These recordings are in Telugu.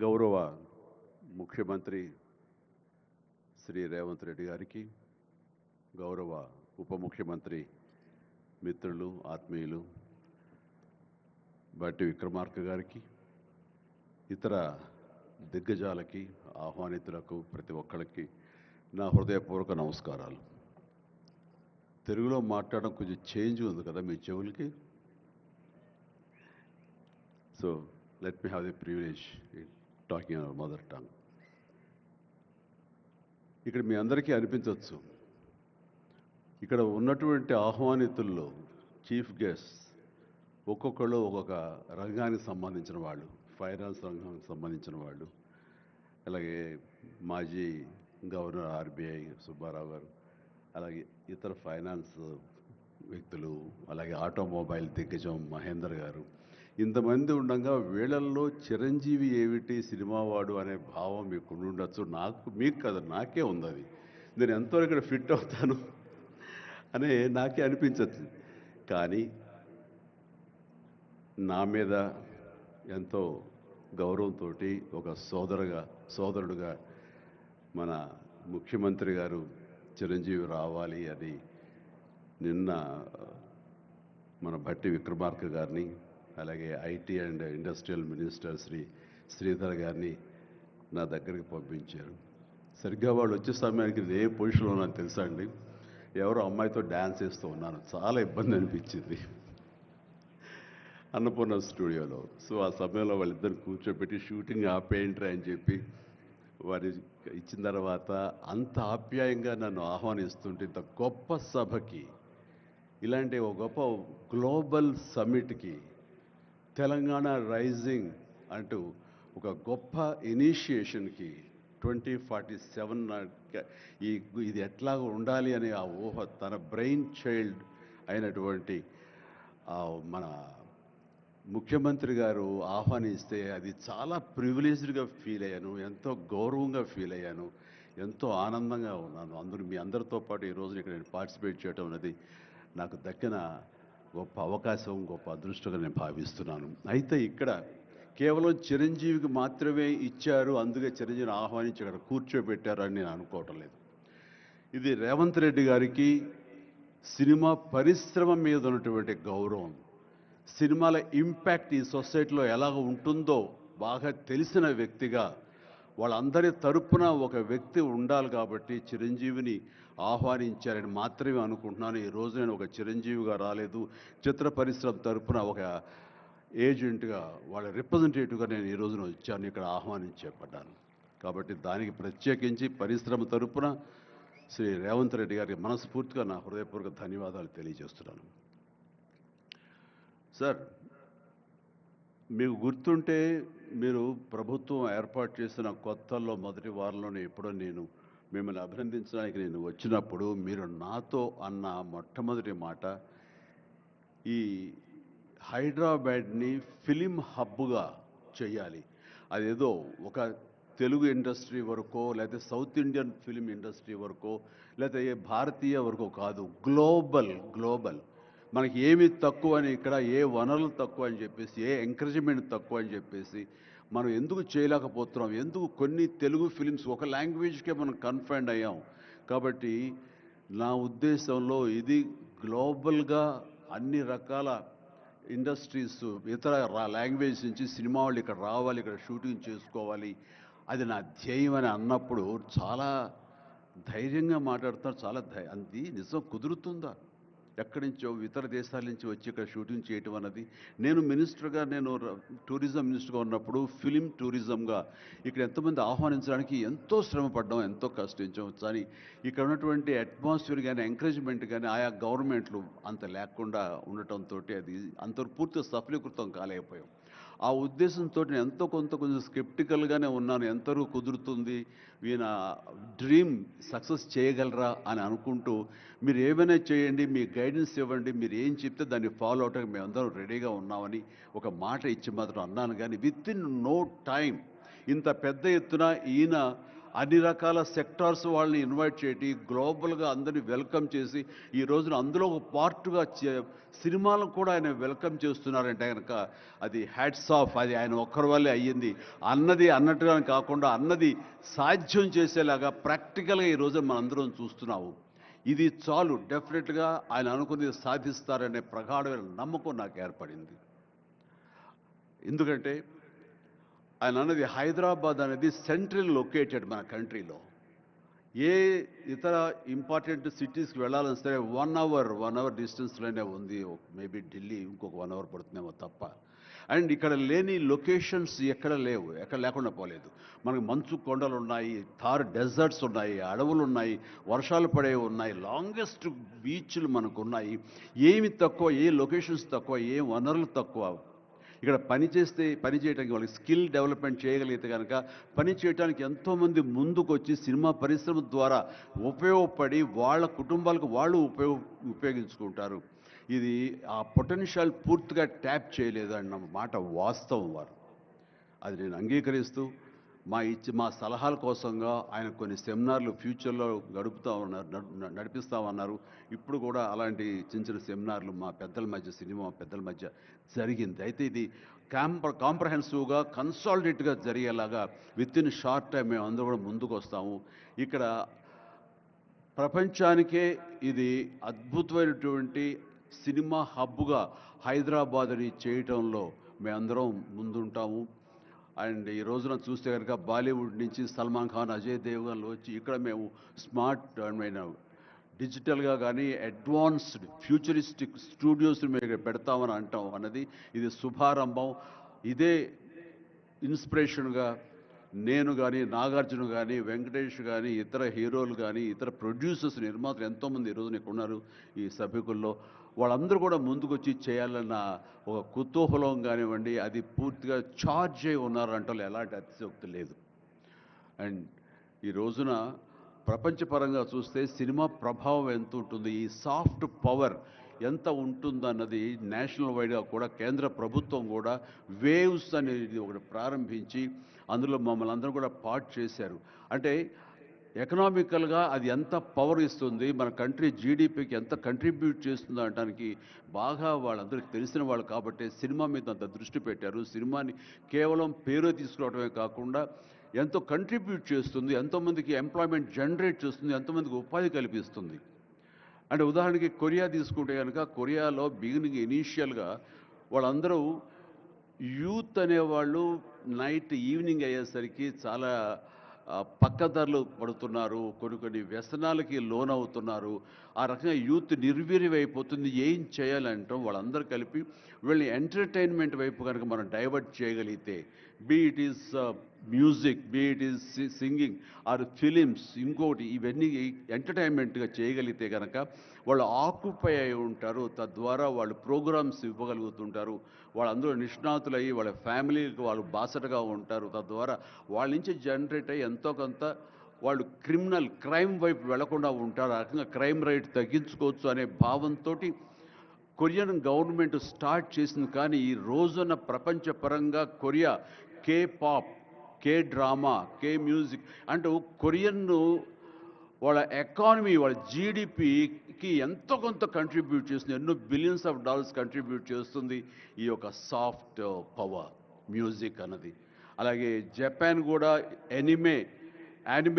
గౌరవ ముఖ్యమంత్రి శ్రీ రేవంత్ రెడ్డి గారికి, గౌరవ ఉప ముఖ్యమంత్రి మిత్రులు ఆత్మీయులు బట్టి విక్రమార్క గారికి, ఇతర దిగ్గజాలకి, ఆహ్వానితులకు ప్రతి ఒక్కరికి నా హృదయపూర్వక నమస్కారాలు. తెలుగులో మాట్లాడడం కొంచెం చేంజ్ ఉంది కదా మీ చెవులకి. So let me have the privilege in talking in our mother tongue. ఇక్కడ మీ అందరికీ అనిపించవచ్చు, ఇక్కడ ఉన్నటువంటి ఆహ్వానితుల్లో చీఫ్ గెస్ట్ ఒక్కొక్కళ్ళు ఒక్కొక్క రంగానికి సంబంధించిన వాళ్ళు, ఫైనాన్స్ రంగానికి సంబంధించిన వాళ్ళు, అలాగే మాజీ గవర్నర్ ఆర్బీఐ సుబ్బారావు గారు, అలాగే ఇతర ఫైనాన్స్ వ్యక్తులు, అలాగే ఆటోమొబైల్ దిగ్గజం మహేందర్ గారు, ఇంతమంది ఉండగా వీళ్ళల్లో చిరంజీవి ఏమిటి సినిమా వాడు అనే భావం మీకు ఉండొచ్చు. మీకు కదా, నాకే ఉంది అది. నేను ఎంతో ఇక్కడ ఫిట్ అవుతాను అని నాకే అనిపించచ్చు. కానీ నా మీద ఎంతో గౌరవంతో ఒక సోదరుడుగా మన ముఖ్యమంత్రి గారు చిరంజీవి రావాలి అని నిన్న మన భట్టి విక్రమార్క గారిని, అలాగే IT and industrial minister Sridhar గారిని నా దగ్గరికి పంపించారు. సరిగ్గా వాళ్ళు వచ్చే సమయానికి ఏ పొజిషన్లో ఉన్నాను తెలుసా అండి? ఎవరో అమ్మాయితో డ్యాన్స్ వేస్తూ ఉన్నాను. చాలా ఇబ్బంది అనిపించింది అన్నపూర్ణ స్టూడియోలో. సో ఆ సమయంలో వాళ్ళిద్దరు కూర్చోబెట్టి షూటింగ్ ఆపేయంట్రా అని చెప్పి వారి ఇచ్చిన తర్వాత అంత ఆప్యాయంగా నన్ను ఆహ్వానిస్తుంటే, ఇంత గొప్ప సభకి, ఇలాంటి ఒక గొప్ప గ్లోబల్ సమ్మిట్కి, తెలంగాణ రైజింగ్ అంటూ ఒక గొప్ప ఇనిషియేషన్కి 2047 ఇది ఎట్లా ఉండాలి అనే ఆ ఊహ తన బ్రెయిన్ చైల్డ్ అయినటువంటి మన ముఖ్యమంత్రి గారు ఆహ్వానిస్తే అది చాలా ప్రివిలేజ్డ్గా ఫీల్ అయ్యాను, ఎంతో గౌరవంగా ఫీల్ అయ్యాను, ఎంతో ఆనందంగా ఉన్నాను. మీ అందరితో పాటు ఈ రోజున ఇక్కడ నేను పార్టిసిపేట్ చేయడం అనేది నాకు దక్కిన గొప్ప అవకాశం, గొప్ప అదృష్టంగా నేను భావిస్తున్నాను. అయితే ఇక్కడ కేవలం చిరంజీవికి మాత్రమే ఇచ్చారు, అందుకే చిరంజీవిని ఆహ్వానించి అక్కడ కూర్చోబెట్టారు అని నేను అనుకోవటం లేదు. ఇది రేవంత్ రెడ్డి గారికి సినిమా పరిశ్రమ మీద ఉన్నటువంటి గౌరవం, సినిమాల ఇంపాక్ట్ ఈ సొసైటీలో ఎలాగ ఉంటుందో బాగా తెలిసిన వ్యక్తిగా వాళ్ళందరి తరపున ఒక వ్యక్తి ఉండాలి కాబట్టి చిరంజీవిని ఆహ్వానించారని మాత్రమే అనుకుంటున్నాను. ఈ రోజు నేను ఒక చిరంజీవిగా రాలేదు, చిత్ర పరిశ్రమ తరపున ఒక ఏజెంట్గా, వాళ్ళ రిప్రజెంటేటివ్గా నేను ఈ రోజున వచ్చాను, ఇక్కడ ఆహ్వానించబడ్డాను. కాబట్టి దానికి ప్రత్యేకించి పరిశ్రమ తరపున శ్రీ రేవంత్ రెడ్డి గారికి మనస్ఫూర్తిగా నా హృదయపూర్వక ధన్యవాదాలు తెలియజేస్తున్నాను. సార్, మీకు గుర్తుంటే మీరు ప్రభుత్వం ఏర్పాటు చేసిన కొత్తల్లో మొదటి వారంలోనే ఎప్పుడో నేను మిమ్మల్ని అభినందించడానికి నేను వచ్చినప్పుడు మీరు నాతో అన్న మొట్టమొదటి మాట, ఈ హైదరాబాద్ని ఫిలిం హబ్గా చేయాలి. అదేదో ఒక తెలుగు ఇండస్ట్రీ వరకో, లేకపోతే సౌత్ ఇండియన్ ఫిలిం ఇండస్ట్రీ వరకో, లేకపోతే భారతీయ వరకో కాదు, గ్లోబల్. మనకి ఏమి తక్కువ అని, ఇక్కడ ఏ వనరులు తక్కువ అని చెప్పేసి, ఏ ఎంకరేజ్మెంట్ తక్కువ అని చెప్పేసి మనం ఎందుకు చేయలేకపోతున్నాం? ఎందుకు కొన్ని తెలుగు ఫిలిమ్స్ ఒక లాంగ్వేజ్కే మనం కన్ఫైన్డ్ అయ్యాం? కాబట్టి నా ఉద్దేశంలో ఇది గ్లోబల్గా అన్ని రకాల ఇండస్ట్రీస్, ఇతర లాంగ్వేజ్ నుంచి సినిమా వాళ్ళు ఇక్కడ రావాలి, ఇక్కడ షూటింగ్ చేసుకోవాలి, అది నా ధ్యేయం అని అన్నప్పుడు చాలా ధైర్యంగా మాట్లాడుతున్నారు. అది నిజం కుదురుతుందా? ఎక్కడి నుంచో ఇతర దేశాల నుంచి వచ్చి ఇక్కడ షూటింగ్ చేయటం అన్నది, నేను టూరిజం మినిస్టర్గా ఉన్నప్పుడు ఫిలిం టూరిజంగా ఇక్కడ ఎంతోమంది ఆహ్వానించడానికి ఎంతో శ్రమపడ్డాం, ఎంతో కష్టించాం. కానీ ఇక్కడ ఉన్నటువంటి అట్మాస్ఫియర్ కానీ, ఎంకరేజ్మెంట్ కానీ ఆయా గవర్నమెంట్లు అంత లేకుండా ఉండటంతో అది అంత పూర్తిగా సఫలీకృతం కాలేకపోయాం. ఆ ఉద్దేశంతో నేను కొంచెం స్కెప్టికల్గానే ఉన్నాను. ఎంతవరకు కుదురుతుంది, ఈయన డ్రీమ్ సక్సెస్ చేయగలరా అని అనుకుంటూ, మీరు ఏమైనా చేయండి, మీ గైడెన్స్ ఇవ్వండి, మీరు ఏం చెప్తే దాన్ని ఫాలో అవడానికి మేమందరం రెడీగా ఉన్నామని ఒక మాట ఇచ్చి మాత్రం అన్నాను. కానీ విత్ ఇన్ నో టైం ఇంత పెద్ద ఎత్తున ఈయన అన్ని రకాల సెక్టార్స్ వాళ్ళని ఇన్వైట్ చేసి గ్లోబల్గా అందరినీ వెల్కమ్ చేసి ఈ రోజున అందులో ఒక పార్ట్గా సినిమాలను కూడా ఆయన వెల్కమ్ చేస్తున్నారంటే కనుక అది హ్యాట్స్ ఆఫ్. అది ఆయన ఒక్కరి వల్లే అయ్యింది. అన్నది అన్నట్టుగా కాకుండా అన్నది సాధ్యం చేసేలాగా ప్రాక్టికల్గా ఈ రోజున మనందరం చూస్తున్నాము. ఇది చాలు, డెఫినెట్గా ఆయన అనుకున్నది సాధిస్తారనే ప్రగాఢమైన నమ్మకం నాకు ఏర్పడింది. ఎందుకంటే ఆయన అన్నది హైదరాబాద్ అనేది సెంట్రల్ లొకేటెడ్ మన కంట్రీలో. ఏ ఇతర ఇంపార్టెంట్ సిటీస్కి వెళ్ళాలని సరే 1 అవర్ డిస్టెన్స్లోనే ఉంది. మేబీ ఢిల్లీ ఇంకొక 1 అవర్ పడుతుందేమో తప్ప. అండ్ ఇక్కడ లేని లొకేషన్స్ ఎక్కడ లేవు, ఎక్కడ లేకుండా పోలేదు. మనకు మంచు కొండలు ఉన్నాయి, థార్ డెజర్ట్స్ ఉన్నాయి, అడవులు ఉన్నాయి, వర్షాలు పడేవి ఉన్నాయి, లాంగెస్ట్ బీచ్లు మనకు ఉన్నాయి. ఏమి తక్కువ, ఏ లొకేషన్స్ తక్కువ, ఏ వనరులు తక్కువ. ఇక్కడ పని చేయడానికి వాళ్ళకి స్కిల్ డెవలప్మెంట్ చేయగలిగితే కనుక పని చేయడానికి ఎంతోమంది ముందుకు వచ్చి సినిమా పరిశ్రమ ద్వారా ఉపయోగపడి వాళ్ళ కుటుంబాలకు వాళ్ళు ఉపయోగించుకుంటారు. ఇది ఆ పొటెన్షియల్ పూర్తిగా ట్యాప్ చేయలేదు అన్న మాట వాస్తవం. వారు అది నేను అంగీకరిస్తూ మా సలహాల కోసంగా ఆయన కొన్ని సెమినార్లు ఫ్యూచర్లో నడిపిస్తామన్నారు. ఇప్పుడు కూడా అలాంటి చిన్న చిన్న సెమినార్లు మా పెద్దల మధ్య, సినిమా పెద్దల మధ్య జరిగింది. అయితే ఇది కాంప్రహెన్సివ్గా కన్సాలిడేట్గా జరిగేలాగా విత్ ఇన్ షార్ట్ టైం మేము అందరూ కూడా ముందుకు వస్తాము. ఇక్కడ ప్రపంచానికే ఇది అద్భుతమైనటువంటి సినిమా హబ్గా హైదరాబాద్ని చేయటంలో మేమందరం ముందుంటాము. అండ్ ఈ రోజున చూస్తే కనుక బాలీవుడ్ నుంచి సల్మాన్ ఖాన్, అజయ్ దేవ్గన్లు వచ్చి ఇక్కడ మేము స్మార్ట్ డిజిటల్గా కానీ అడ్వాన్స్డ్ ఫ్యూచరిస్టిక్ స్టూడియోస్ని మేము పెడతామని అంటాం అన్నది ఇది శుభారంభం. ఇదే ఇన్స్పిరేషన్గా నేను కానీ, నాగార్జున కానీ, వెంకటేష్ కానీ, ఇతర హీరోలు కానీ, ఇతర ప్రొడ్యూసర్స్, నిర్మాతలు ఎంతోమంది ఈరోజు ఇక్కడ ఉన్నారు ఈ సభ్యుకుల్లో. వాళ్ళందరూ కూడా ముందుకొచ్చి చేయాలన్న ఒక కుతూహలం కానివ్వండి, అది పూర్తిగా ఛార్జ్ అయి ఉన్నారంటే ఎలాంటి అతిశయోక్తి లేదు. అండ్ ఈ రోజున ప్రపంచపరంగా చూస్తే సినిమా ప్రభావం ఎంత ఉంటుంది, ఈ సాఫ్ట్ పవర్ ఎంత ఉంటుందన్నది నేషనల్ వైడ్గా కూడా కేంద్ర ప్రభుత్వం కూడా వేవ్స్ అనేది ఒకటి ప్రారంభించి అందులో మమ్మల్ని అందరూ కూడా పార్ట్ చేశారు. అంటే ఎకనామికల్గా అది ఎంత పవర్ ఇస్తుంది, మన కంట్రీ జీడిపికి ఎంత కంట్రిబ్యూట్ చేస్తుందో అనడానికి బాగా వాళ్ళందరికీ తెలిసిన వాళ్ళు కాబట్టి సినిమా మీద అంత దృష్టి పెట్టారు. సినిమాని కేవలం పేరు తీసుకురావడమే కాకుండా ఎంతో కంట్రిబ్యూట్ చేస్తుంది, ఎంతోమందికి ఎంప్లాయ్మెంట్ జనరేట్ చేస్తుంది, ఎంతోమందికి ఉపాధి కల్పిస్తుంది. అంటే ఉదాహరణకి కొరియా తీసుకుంటే కనుక కొరియాలో బిగినింగ్ ఇనీషియల్గా వాళ్ళందరూ యూత్ అనేవాళ్ళు ఈవినింగ్ అయ్యేసరికి చాలా పక్కదారులు పడుతున్నారు, కొన్ని వ్యసనాలకి లోనవుతున్నారు. ఆ రకంగా యూత్ నిర్వీర్యమైపోతుంది. ఏం చేయాలంటాం వాళ్ళందరూ కలిపి వీళ్ళని ఎంటర్టైన్మెంట్ వైపు కనుక మనం డైవర్ట్ చేయగలిగితే, be it is music, be it is singing or films, ఇంకోటి ఇవన్నీ ఎంటర్టైన్మెంట్గా చేయగలిగితే కనుక వాళ్ళు ఆక్యుపై అయి ఉంటారు. తద్వారా వాళ్ళు ప్రోగ్రామ్స్ ఇవ్వగలుగుతుంటారు. వాళ్ళందరూ నిష్ణాతులయ్యి వాళ్ళ ఫ్యామిలీకి వాళ్ళు బాసటగా ఉంటారు. తద్వారా వాళ్ళ నుంచి జనరేట్ అయ్యి ఎంతో కొంత వాళ్ళు క్రైమ్ వైపు వెళ్లకుండా ఉంటారు. ఆ రకంగా క్రైమ్ రేట్ తగ్గించుకోవచ్చు అనే భావంతో కొరియన్ గవర్నమెంట్ స్టార్ట్ చేసింది. కానీ ఈ రోజున ప్రపంచపరంగా Korea K pop, K drama, K music అంటూ కొరియన్ వాళ్ళ ఎకానమీ, వాళ్ళ జీడిపికి ఎంతో కొంత కంట్రిబ్యూట్ చేస్తుంది. ఎన్నో బిలియన్స్ ఆఫ్ డాలర్స్ కంట్రిబ్యూట్ చేస్తుంది ఈ యొక్క సాఫ్ట్ పవర్ మ్యూజిక్ అన్నది. అలాగే జపాన్ కూడా యానిమే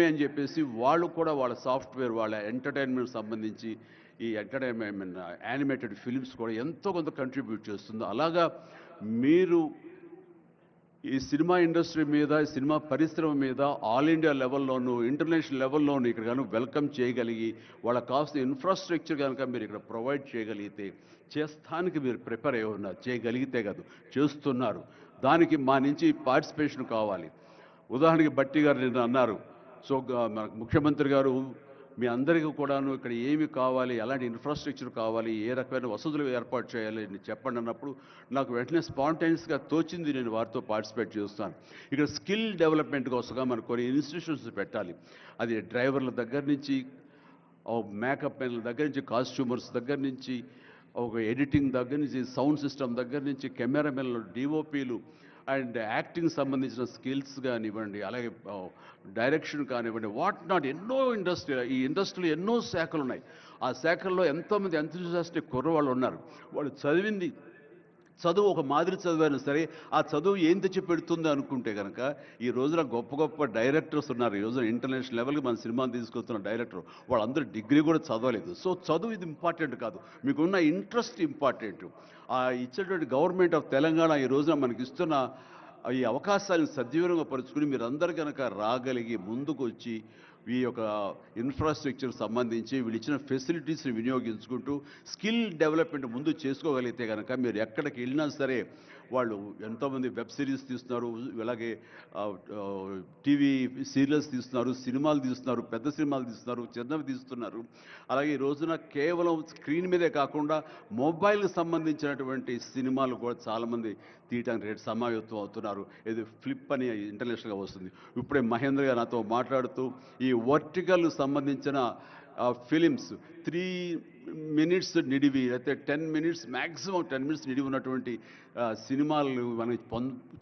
అని చెప్పేసి వాళ్ళు కూడా వాళ్ళ సాఫ్ట్వేర్, వాళ్ళ ఎంటర్టైన్మెంట్ సంబంధించి ఈ ఎంటర్టైన్మెంట్ యానిమేటెడ్ ఫిలిమ్స్ కూడా ఎంతో కొంత కంట్రిబ్యూట్ చేస్తుంది. అలాగా మీరు ఈ సినిమా ఇండస్ట్రీ మీద, సినిమా పరిశ్రమ మీద ఆల్ ఇండియా లెవెల్లోనూ ఇంటర్నేషనల్ లెవెల్లోనూ ఇక్కడ కనుక వెల్కమ్ చేయగలిగి వాళ్ళకి కావాల్సిన ఇన్ఫ్రాస్ట్రక్చర్ కనుక మీరు ఇక్కడ ప్రొవైడ్ చేయగలిగితే, చేస్తానికి మీరు ప్రిపేర్ అయి ఉన్నారు, చేయగలిగితే కాదు చేస్తున్నారు. దానికి మా నుంచి పార్టిసిపేషన్ కావాలి. ఉదాహరణకి బట్టి గారు నిన్న అన్నారు, సో మనకు ముఖ్యమంత్రి గారు మీ అందరికీ కూడాను ఇక్కడ ఏమి కావాలి, ఎలాంటి ఇన్ఫ్రాస్ట్రక్చర్ కావాలి, ఏ రకమైన వసతులు ఏర్పాటు చేయాలి అని చెప్పండి అన్నప్పుడు నాకు వెంటనే స్పాంటైనియస్గా తోచింది, నేను వారితో పార్టిసిపేట్ చేస్తాను. ఇక్కడ స్కిల్ డెవలప్మెంట్ కోసంగా మనకు కొన్ని ఇన్స్టిట్యూషన్స్ పెట్టాలి. అది డ్రైవర్ల దగ్గర నుంచి, మేకప్ మెన్ల దగ్గర నుంచి, కాస్ట్యూమర్స్ దగ్గర నుంచి, ఒక ఎడిటింగ్ దగ్గర నుంచి, సౌండ్ సిస్టమ్ దగ్గర నుంచి, కెమెరామెన్లు, డిఓపీలు, అండ్ యాక్టింగ్ సంబంధించిన స్కిల్స్ కానివ్వండి, అలాగే డైరెక్షన్ కానివ్వండి, వాట్ నాట్ ఎన్నో ఈ ఇండస్ట్రీలో ఎన్నో శాఖలు ఉన్నాయి. ఆ శాఖల్లో ఎంతోమంది ఎంతూజియాస్టిక్ కుర్రవాళ్ళు ఉన్నారు. వాళ్ళు చదువు ఒక మాదిరి చదివైనా సరే ఆ చదువు ఏం తెచ్చి పెడుతుంది అనుకుంటే కనుక ఈ రోజున గొప్ప గొప్ప డైరెక్టర్స్ ఉన్నారు. ఈ రోజున ఇంటర్నేషనల్ లెవెల్కి మన సినిమాలు తీసుకొస్తున్న డైరెక్టర్ వాళ్ళందరూ డిగ్రీ కూడా చదవలేదు. సో చదువు ఇది ఇంపార్టెంట్ కాదు, మీకున్న ఇంట్రెస్ట్ ఇంపార్టెంట్. ఆ ఇచ్చేటువంటి గవర్నమెంట్ ఆఫ్ తెలంగాణ ఈ రోజున మనకి ఇస్తున్న ఈ అవకాశాలను సద్వినియోగపరుచుకుని మీరందరూ కనుక రాగలిగి ముందుకు వచ్చి ఈ యొక్క ఇన్ఫ్రాస్ట్రక్చర్ సంబంధించి వీళ్ళు ఇచ్చిన ఫెసిలిటీస్ని వినియోగించుకుంటూ స్కిల్ డెవలప్మెంట్ ముందు చేసుకోగలిగితే కనుక మీరు ఎక్కడికి వెళ్ళినా సరే వాళ్ళు ఎంతోమంది వెబ్ సిరీస్ తీస్తున్నారు, అలాగే టీవీ సీరియల్స్ తీస్తున్నారు, సినిమాలు తీస్తున్నారు, పెద్ద సినిమాలు తీస్తున్నారు, చిన్నవి తీస్తున్నారు. అలాగే ఈ రోజున కేవలం స్క్రీన్ మీదే కాకుండా మొబైల్కి సంబంధించినటువంటి సినిమాలు కూడా చాలామంది తీయటానికి రేటు సమాయత్తం అవుతున్నారు. ఇది ఫ్లిప్ అని ఇంటర్నేషనల్గా వస్తుంది. ఇప్పుడే మహేంద్ర గారు నాతో మాట్లాడుతూ ఈ వర్టికల్ సంబంధించిన ఫిలిమ్స్ 3 మినిట్స్ నిడివి అయితే 10 మినిట్స్ మ్యాక్సిమం 10 మినిట్స్ నిడివి ఉన్నటువంటి సినిమాలు మనం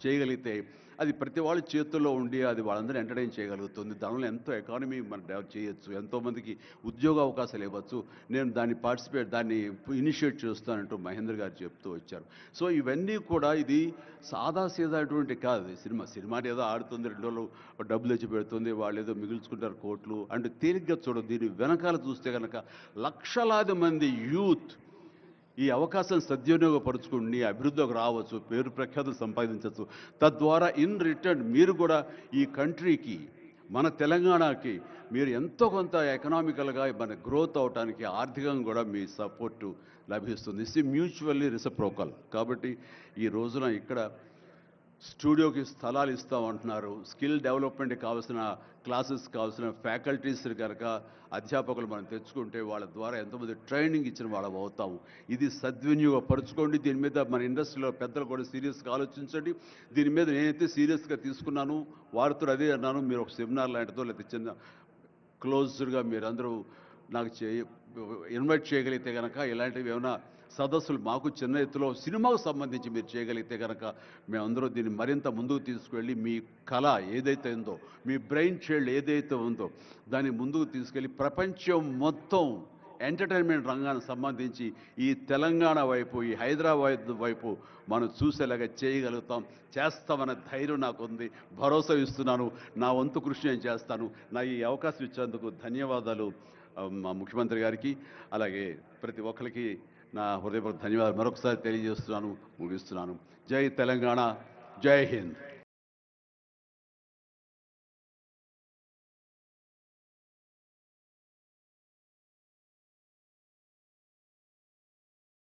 చేయగలిగితే అది ప్రతి వాళ్ళ చేతుల్లో ఉండి అది వాళ్ళందరూ ఎంటర్టైన్ చేయగలుగుతుంది. దానివల్ల ఎంతో ఎకానమీ మనం డెవలప్ చేయొచ్చు, ఎంతోమందికి ఉద్యోగ అవకాశాలు ఇవ్వచ్చు. నేను దాన్ని ఇనిషియేట్ చేస్తానంటూ మహేంద్ర గారు చెప్తూ వచ్చారు. సో ఇవన్నీ కూడా ఇది సాదాసీదాటువంటి కాదు. సినిమా ఏదో ఆడుతుంది, 2 రోజులు డబ్బులు తెచ్చి పెడుతుంది, వాళ్ళు ఏదో మిగుల్చుకుంటారు కోట్లు అంటే తేలిగ్గా చూడదు. దీని వెనకాల చూస్తే కనుక లక్షలాది మంది యూత్ ఈ అవకాశాన్ని సద్వినియోగపరుచుకుని అభివృద్ధిలోకి రావచ్చు, పేరు ప్రఖ్యాతులు సంపాదించవచ్చు. తద్వారా ఇన్ రిటర్న్ మీరు కూడా ఈ కంట్రీకి, మన తెలంగాణకి మీరు ఎంతో కొంత ఎకనామికల్గా మన గ్రోత్ అవడానికి ఆర్థికంగా కూడా మీ సపోర్టు లభిస్తుంది. It's mutually reciprocal. కాబట్టి ఈ రోజున ఇక్కడ స్టూడియోకి స్థలాలు ఇస్తామంటున్నారు. స్కిల్ డెవలప్మెంట్కి కావాల్సిన క్లాసెస్ కావాల్సిన ఫ్యాకల్టీస్ కనుక అధ్యాపకులు మనం తెచ్చుకుంటే వాళ్ళ ద్వారా ఎంతోమంది ట్రైనింగ్ ఇచ్చిన వాళ్ళం అవుతాము. ఇది సద్వినియోగపరచుకోండి. దీని మీద మన ఇండస్ట్రీలో పెద్దలు కూడా సీరియస్గా ఆలోచించండి. దీని మీద నేనైతే సీరియస్గా తీసుకున్నాను, వారితో అదే అన్నాను. మీరు ఒక సెమినార్ లాంటిదో లేకపోతే చిన్న క్లోజ్డ్గా మీరందరూ నాకు ఇన్వైట్ చేయగలిగితే కనుక ఇలాంటివి ఏమైనా సదస్సులు మాకు చిన్న ఎత్తులో సినిమాకు సంబంధించి మీరు చేయగలిగితే కనుక మేమందరూ దీన్ని మరింత ముందుకు తీసుకువెళ్ళి మీ కళ ఏదైతే ఉందో, మీ బ్రెయిన్ చైల్డ్ ఏదైతే ఉందో దాన్ని ముందుకు తీసుకెళ్ళి ప్రపంచం మొత్తం ఎంటర్టైన్మెంట్ రంగానికి సంబంధించి ఈ తెలంగాణ వైపు, ఈ హైదరాబాద్ వైపు మనం చూసేలాగా చేస్తామనే ధైర్యం నాకుంది, భరోసా ఇస్తున్నాను. నా వంతు కృషి నేను చేస్తాను. నా ఈ అవకాశం ఇచ్చేందుకు ధన్యవాదాలు మా ముఖ్యమంత్రి గారికి, అలాగే ప్రతి ఒక్కరికి నా హృదయపూర్వక ధన్యవాదాలు మరొకసారి తెలియజేస్తున్నాను, ముగిస్తున్నాను. జై తెలంగాణ, జై హింద్.